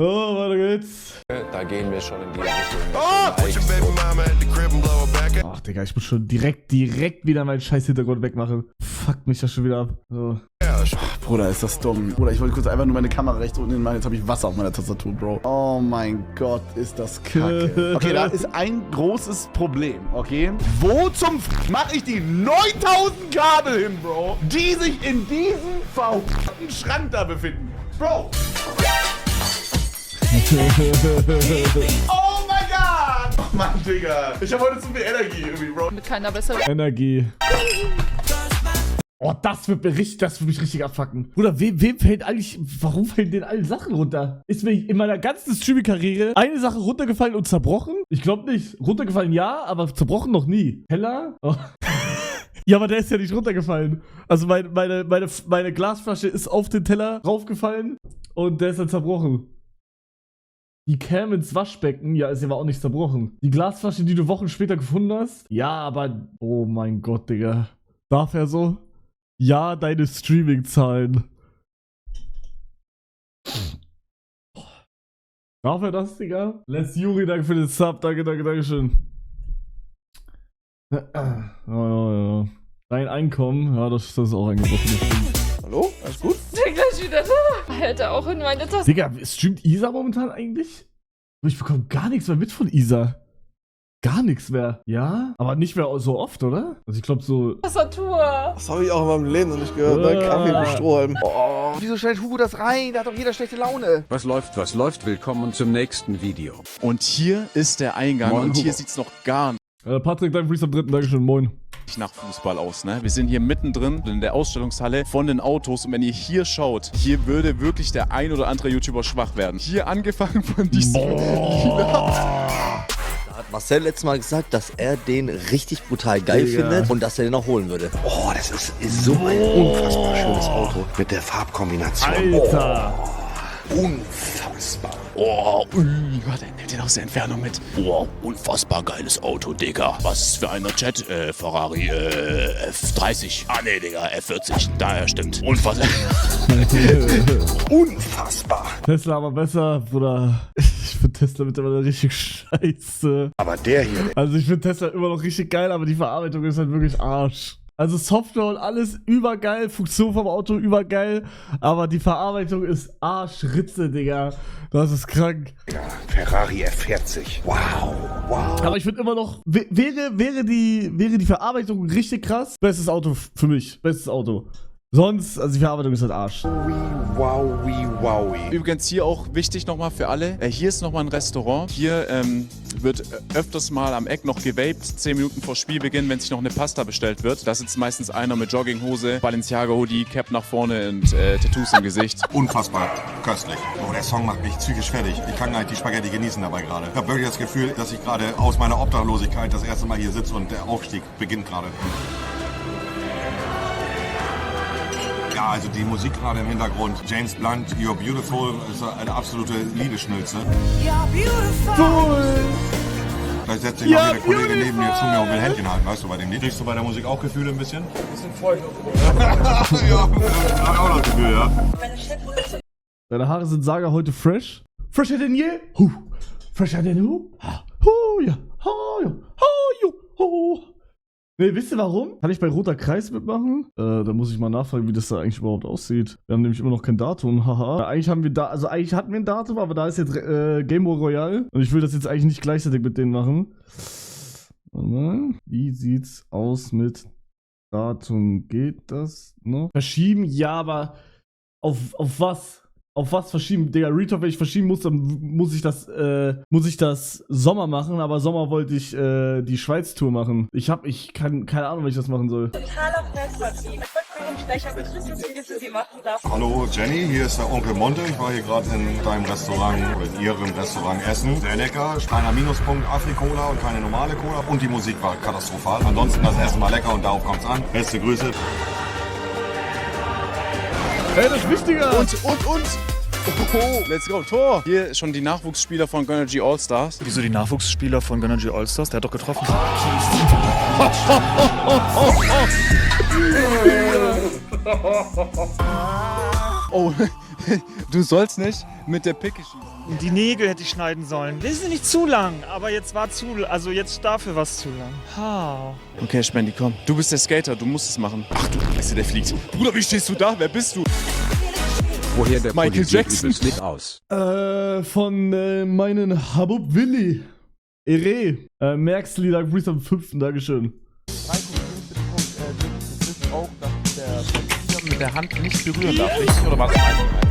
Oh, weiter geht's. Da gehen wir schon in die Richtung. Ach, Digga, ich muss schon direkt wieder meinen scheiß Hintergrund wegmachen. Fuck mich das schon wieder ab. So. Ach, Bruder, ist das dumm. Bruder, ich wollte kurz einfach nur meine Kamera rechts unten hinmachen. Jetzt habe ich Wasser auf meiner Tastatur, Bro. Oh mein Gott, ist das kacke. Okay, da ist ein großes Problem, okay? Wo zum mache ich die 9000 Kabel hin, Bro, die sich in diesem verhuckten Schrank da befinden? Bro! Oh mein Gott! Oh Mann, Digga. Ich habe heute zu viel Energie irgendwie, Bro. Mit keiner besseren Energie. Oh, das wird mich richtig abfucken. Bruder, wem fällt eigentlich, warum fallen denn alle Sachen runter? Ist mir in meiner ganzen Streaming-Karriere eine Sache runtergefallen und zerbrochen? Ich glaube nicht. Runtergefallen ja, aber zerbrochen noch nie. Heller? Oh. Ja, aber der ist ja nicht runtergefallen. Also meine Glasflasche ist auf den Teller raufgefallen und der ist dann zerbrochen. Die kam ins Waschbecken, ja, sie war auch nicht zerbrochen. Die Glasflasche, die du Wochen später gefunden hast, ja, aber, oh mein Gott, Digga. Darf er so? Ja, deine Streaming-Zahlen. Darf er das, Digga? Les Juri, danke für den Sub, danke schön. Ja. Dein Einkommen, ja, das ist auch eingebrochen. Hallo? Alles gut? bin gleich wieder da. Alter, auch in meine Tasse. Digga, streamt Isa momentan eigentlich? Ich bekomme gar nichts mehr mit von Isa. Gar nichts mehr. Ja? Aber nicht mehr so oft, oder? Also ich glaube so... Tastatur. Das habe ich auch in meinem Leben noch nicht gehört. Nein, Kaffee mit Strohhalm. Oh, wieso stellt Hugo das rein? Da hat doch jeder schlechte Laune. Was läuft? Willkommen zum nächsten Video. Und hier ist der Eingang. Moin, und hier Hugo. sieht's noch gar Patrick, dein Freeze am 3. Dankeschön, moin. nicht nach Fußball aus, ne? Wir sind hier mittendrin in der Ausstellungshalle von den Autos. Und wenn ihr hier schaut, hier würde wirklich der ein oder andere YouTuber schwach werden. Hier angefangen von diesem... Hat Marcel letztes Mal gesagt, dass er den richtig brutal geil findet und dass er den auch holen würde. Oh, das ist so ein unfassbar schönes Auto mit der Farbkombination. Alter! Oh, unfassbar. Oh, Gott, er nimmt den aus der Entfernung mit. Oh, unfassbar geiles Auto, Digga. Was ist für einer Jet? Ferrari F30. Ah, nee, Digga, F40. Daher stimmt. Unfassbar. Unfassbar. Tesla aber besser, Bruder. Ich finde Tesla mittlerweile richtig scheiße. Aber der hier, Also ich finde Tesla immer noch richtig geil, aber die Verarbeitung ist halt wirklich Arsch. Also Software und alles übergeil, Funktion vom Auto übergeil, aber die Verarbeitung ist Arschritze, Digga. Das ist krank. Ferrari F40. Wow, wow. Aber ich finde immer noch, wäre die Verarbeitung richtig krass, bestes Auto für mich, bestes Auto. Sonst, also die Verarbeitung ist halt Arsch. Wowie. Übrigens hier auch wichtig nochmal für alle. Hier ist nochmal ein Restaurant. Hier wird öfters mal am Eck noch gewaped. 10 Minuten vor Spielbeginn, wenn sich noch eine Pasta bestellt wird. Da sitzt meistens einer mit Jogginghose, Balenciaga Hoodie, Cap nach vorne und Tattoos im Gesicht. Unfassbar köstlich. Oh, der Song macht mich psychisch fertig. Ich kann gar nicht die Spaghetti genießen dabei gerade. Ich habe wirklich das Gefühl, dass ich gerade aus meiner Obdachlosigkeit das erste Mal hier sitze und der Aufstieg beginnt gerade. Ja, also die Musik gerade im Hintergrund. James Blunt, You're Beautiful, ist eine absolute Liebesschnulze. Vielleicht setzt sich noch jeder Kollege neben mir zu mir und will Händchen halten, weißt du, bei dem Lied. Kriegst du bei der Musik auch Gefühle ein bisschen? Ein bisschen feucht. Ja, hat auch noch Gefühl, ja. Deine Haare sind Saga heute fresh. Fresher denn je? Fresher denn who? Ja. Nee, wisst ihr warum? Kann ich bei Roter Kreis mitmachen? Da muss ich mal nachfragen, wie das da eigentlich überhaupt aussieht. Wir haben nämlich immer noch kein Datum, haha. Eigentlich hatten wir ein Datum, aber da ist jetzt Game War Royale. Und ich will das jetzt eigentlich nicht gleichzeitig mit denen machen. Warte mal. Wie sieht's aus mit Datum? Geht das noch? Verschieben? Ja, aber auf was? Auf was verschieben? Digga, Retalk, wenn ich verschieben muss, dann muss ich das Sommer machen, aber Sommer wollte ich die Schweiz-Tour machen. Keine Ahnung, wie ich das machen soll. Totaler Fresspartie. Welcher Begrüßungsvideo für Sie machen darf. Hallo Jenny, hier ist der Onkel Monte. Ich war hier gerade in deinem Restaurant, in Ihrem Restaurant essen. Sehr lecker, kleiner Minuspunkt, Afri-Cola und keine normale Cola. Und die Musik war katastrophal. Ansonsten das Essen war lecker und darauf kommt's an. Beste Grüße. Ey, das ist wichtiger! Und. Oh, let's go, Tor! Hier schon die Nachwuchsspieler von Gönnergy All-Stars. Wieso die Nachwuchsspieler von Gönnergy All-Stars? Der hat doch getroffen. Oh, du sollst nicht mit der Picke schießen. Die Nägel hätte ich schneiden sollen. Das ist nicht zu lang, aber jetzt war jetzt dafür was zu lang. Ha. Okay, Spendi, komm. Du bist der Skater, du musst es machen. Ach du Scheiße, der fliegt. Bruder, wie stehst du da? Wer bist du? Woher der Michael Polizei Jackson. übelst aus? Von meinen Habub Willi. Ere. Merxli, danke für am 5. Dankeschön. Auch, dass der Spieler mit der Hand nicht berühren darf, richtig? Oder was?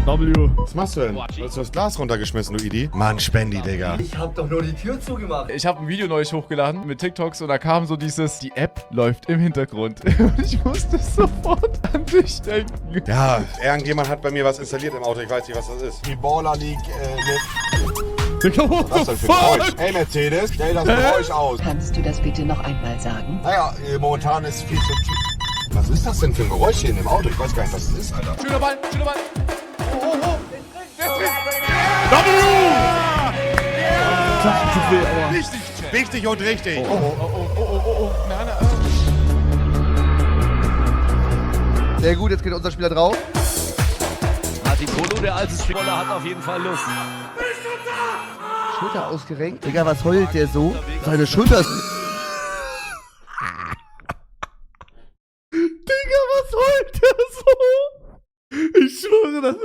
W. Was machst du denn? Du hast das Glas runtergeschmissen, du Idi. Mann, Spendi, Digga. Ich hab doch nur die Tür zugemacht. Ich habe ein Video neulich hochgeladen mit TikToks und da kam so die App läuft im Hintergrund. Und ich musste sofort an dich denken. Ja, irgendjemand hat bei mir was installiert im Auto. Ich weiß nicht, was das ist. Die Baller League, What Was denn für ein Geräusch? Hey Mercedes, stell das Geräusch aus. Kannst du das bitte noch einmal sagen? Naja, momentan ist viel zu... Was ist das denn für ein Geräusch hier in dem Auto? Ich weiß gar nicht, was das ist, Alter. Schöner Ball, schöner Ball. Wichtig und richtig. Sehr gut, jetzt geht unser Spieler drauf. Martin der alte Spieler, hat auf jeden Fall Lust. Schulter ausgerenkt. Digga, was heult der so? Seine Schulter ist... Digga, was heult der so? Ich schwöre,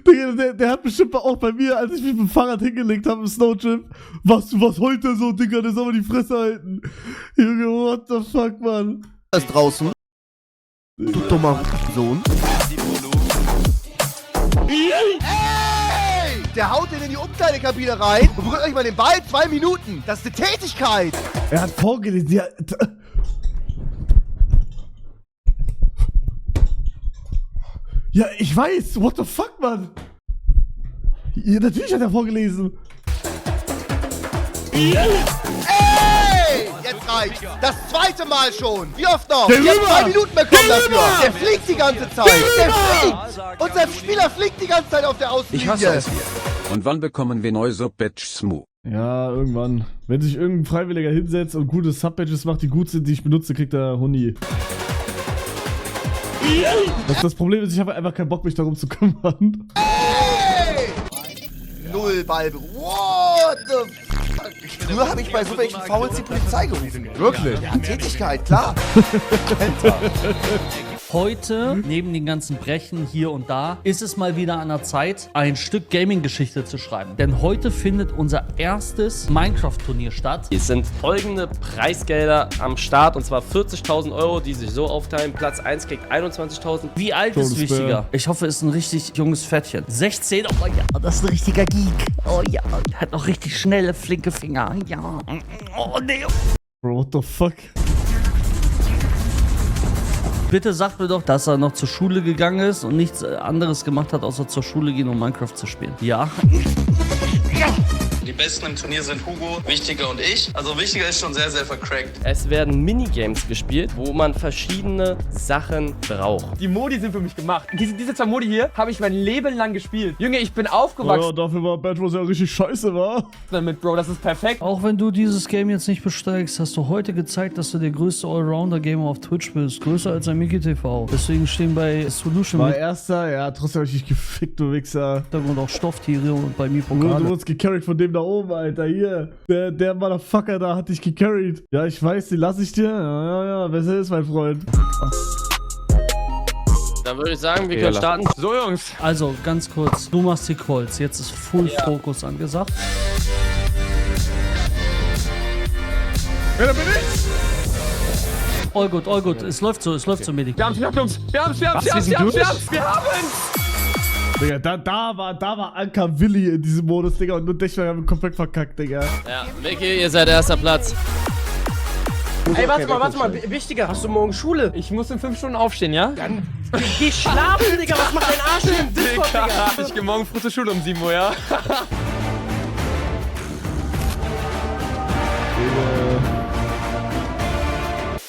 Digga, der hat bestimmt auch bei mir, als ich mich mit dem Fahrrad hingelegt habe im Snowchip, was heult der so, Digga, der soll mal die Fresse halten. Junge, what the fuck, Mann. ist draußen. Du dummer Sohn. Ey! Der haut den in die Umkleidekabine rein und berührt euch mal den Ball 2 Minuten. Das ist eine Tätigkeit. Er hat vorgelesen, ja. Ja, ich weiß. What the fuck, Mann? Ja, natürlich hat er vorgelesen. Ey! Jetzt reicht's. Das 2. Mal schon. Wie oft noch? Der Ihr habt Rüber! 2 Minuten bekommen Der dafür. Rüber! Der fliegt die ganze Zeit. Der fliegt. Unser Spieler fliegt die ganze Zeit auf der Außenlinie. Ich hasse es hier. Und wann bekommen wir neue Sub-Badge-Smo? Ja, irgendwann. Wenn sich irgendein Freiwilliger hinsetzt und gute Sub-Badges macht, die gut sind, die ich benutze, kriegt er Huni. Das Problem ist, ich habe einfach keinen Bock, mich darum zu kümmern. Hey! 0 Ball. What the fuck? Früher habe ich bei so welchen Fouls die Polizei gerufen. Wirklich? Ja, Tätigkeit, klar. Heute, neben den ganzen Brechen hier und da, ist es mal wieder an der Zeit, ein Stück Gaming-Geschichte zu schreiben. Denn heute findet unser erstes Minecraft-Turnier statt. Es sind folgende Preisgelder am Start, und zwar 40.000 Euro, die sich so aufteilen. Platz 1 kriegt 21.000. Wie alt ist wichtiger? Ich hoffe, es ist ein richtig junges Fettchen. 16, oh ja, das ist ein richtiger Geek. Oh ja, hat noch richtig schnelle, flinke Finger. Ja. Oh nee. Bro, what the fuck? Bitte sagt mir doch, dass er noch zur Schule gegangen ist und nichts anderes gemacht hat, außer zur Schule gehen und Minecraft zu spielen. Ja. Die Besten im Turnier sind Hugo, Wichtiger und ich. Also Wichtiger ist schon sehr, sehr vercrackt. Es werden Minigames gespielt, wo man verschiedene Sachen braucht. Die Modi sind für mich gemacht. Diese 2 Modi hier habe ich mein Leben lang gespielt. Junge, ich bin aufgewachsen. Ja, dafür war Bad Wars ja richtig scheiße, war. Damit, Bro, das ist perfekt. Auch wenn du dieses Game jetzt nicht besteigst, hast du heute gezeigt, dass du der größte Allrounder-Gamer auf Twitch bist. Größer als ein Mickey TV. Deswegen stehen bei Solution War Erster, ja, trotzdem hab ich dich gefickt, du Wichser. Und auch Stofftiere und bei mir Du Pokale. wurdest gecarried von dem da oben, Alter, hier. Der Motherfucker da hat dich gecarried. Ja, ich weiß, den lass ich dir. Ja, besser ist, mein Freund. Dann würde ich sagen, wir können starten. So, Jungs. Also, ganz kurz. Du machst die Calls. Jetzt ist Full Fokus angesagt. Ja, da bin ich. All gut. Es läuft so, Medi. Wir haben's, Jungs. Wir haben's. Digga, da war Anker Willi in diesem Modus, Digga, und nur Dächler haben komplett verkackt, Digga. Ja, Mickey, ihr seid erster Platz. Ey, warte mal. Wichtiger, hast du morgen Schule? Ich muss in 5 Stunden aufstehen, ja? Dann geh schlafen, Digga. Was macht dein Arsch denn? Digga, ich geh morgen früh zur Schule um 7 Uhr, ja?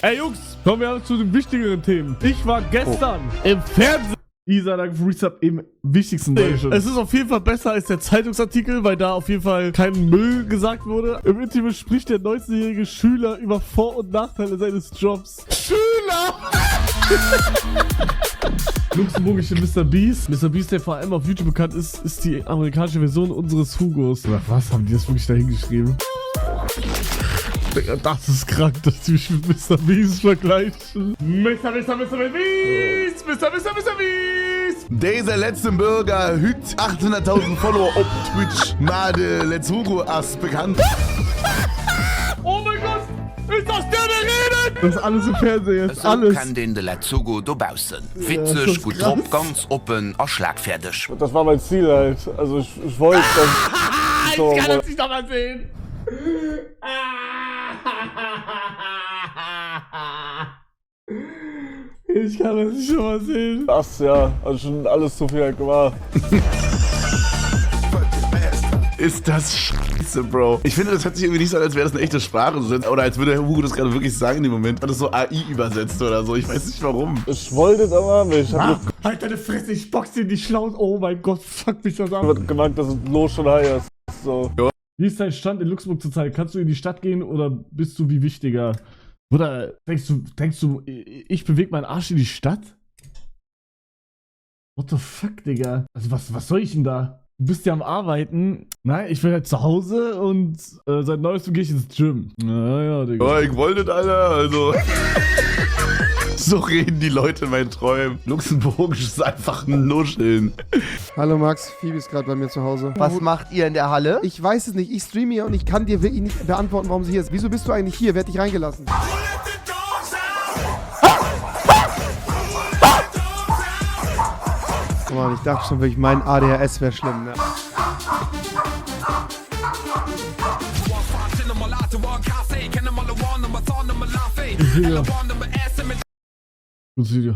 Ey, Jungs, kommen wir zu den wichtigeren Themen. Ich war gestern im Fernsehen. Isa, danke für Resub im wichtigsten Dankeschön. Es ist auf jeden Fall besser als der Zeitungsartikel, weil da auf jeden Fall kein Müll gesagt wurde. Im Interview spricht der 19-jährige Schüler über Vor- und Nachteile seines Jobs. Schüler! Luxemburgische Mr. Beast. Mr. Beast, der vor allem auf YouTube bekannt ist, ist die amerikanische Version unseres Hugos. Oder was? Haben die das wirklich da hingeschrieben? Das ist krank, dass die mich mit Mr. Beast vergleichen. Mr. Beast! Mr. Beast! Dieser letzte Bürger hüt 800.000 Follower auf Twitch. Made Let's Hugo Ass bekannt. Oh mein Gott! Ist das der redet? Das ist alles im Fernsehen jetzt. Alles. kann den de Letzugo do bausen. Witzig, gut drauf, ganz open, auch schlagfertig. Das war mein Ziel halt. Also ich wollte das. So, ich kann das nicht nochmal sehen. Ich kann das nicht nochmal sehen. Das ja, also schon alles zu viel gemacht. Ist das scheiße, Bro. Ich finde, das hört sich irgendwie nicht so an, als wäre das eine echte Sprache. Oder als würde Herr Hugo das gerade wirklich sagen in dem Moment. Hat das so AI übersetzt oder so. Ich weiß nicht warum. Ich wollte es aber nicht. Halt deine Fresse, ich box dir in die Schlauen. Oh mein Gott, fuck mich das an. Ich hab gemerkt, dass es los schon high ist. So. Ja. Wie ist dein Stand in Luxemburg zurzeit? Kannst du in die Stadt gehen oder bist du wie wichtiger? Oder denkst du, ich bewege meinen Arsch in die Stadt? What the fuck, Digga? Also was soll ich denn da? Du bist ja am Arbeiten. Nein, ich bin halt zu Hause und seit neuestem gehe ich ins Gym. Naja, Digga. Oh, ich wollte das, Alter. Also. So reden die Leute in meinen Träumen. Luxemburgisch ist einfach Nuscheln. Hallo Max, Phoebe ist gerade bei mir zu Hause. Was macht ihr in der Halle? Ich weiß es nicht, ich streame hier und ich kann dir wirklich nicht beantworten, warum sie hier ist. Wieso bist du eigentlich hier? Wer hat dich reingelassen? Oh Mann, ich dachte schon wirklich, mein ADHS wäre schlimm, ne? Gutes Video.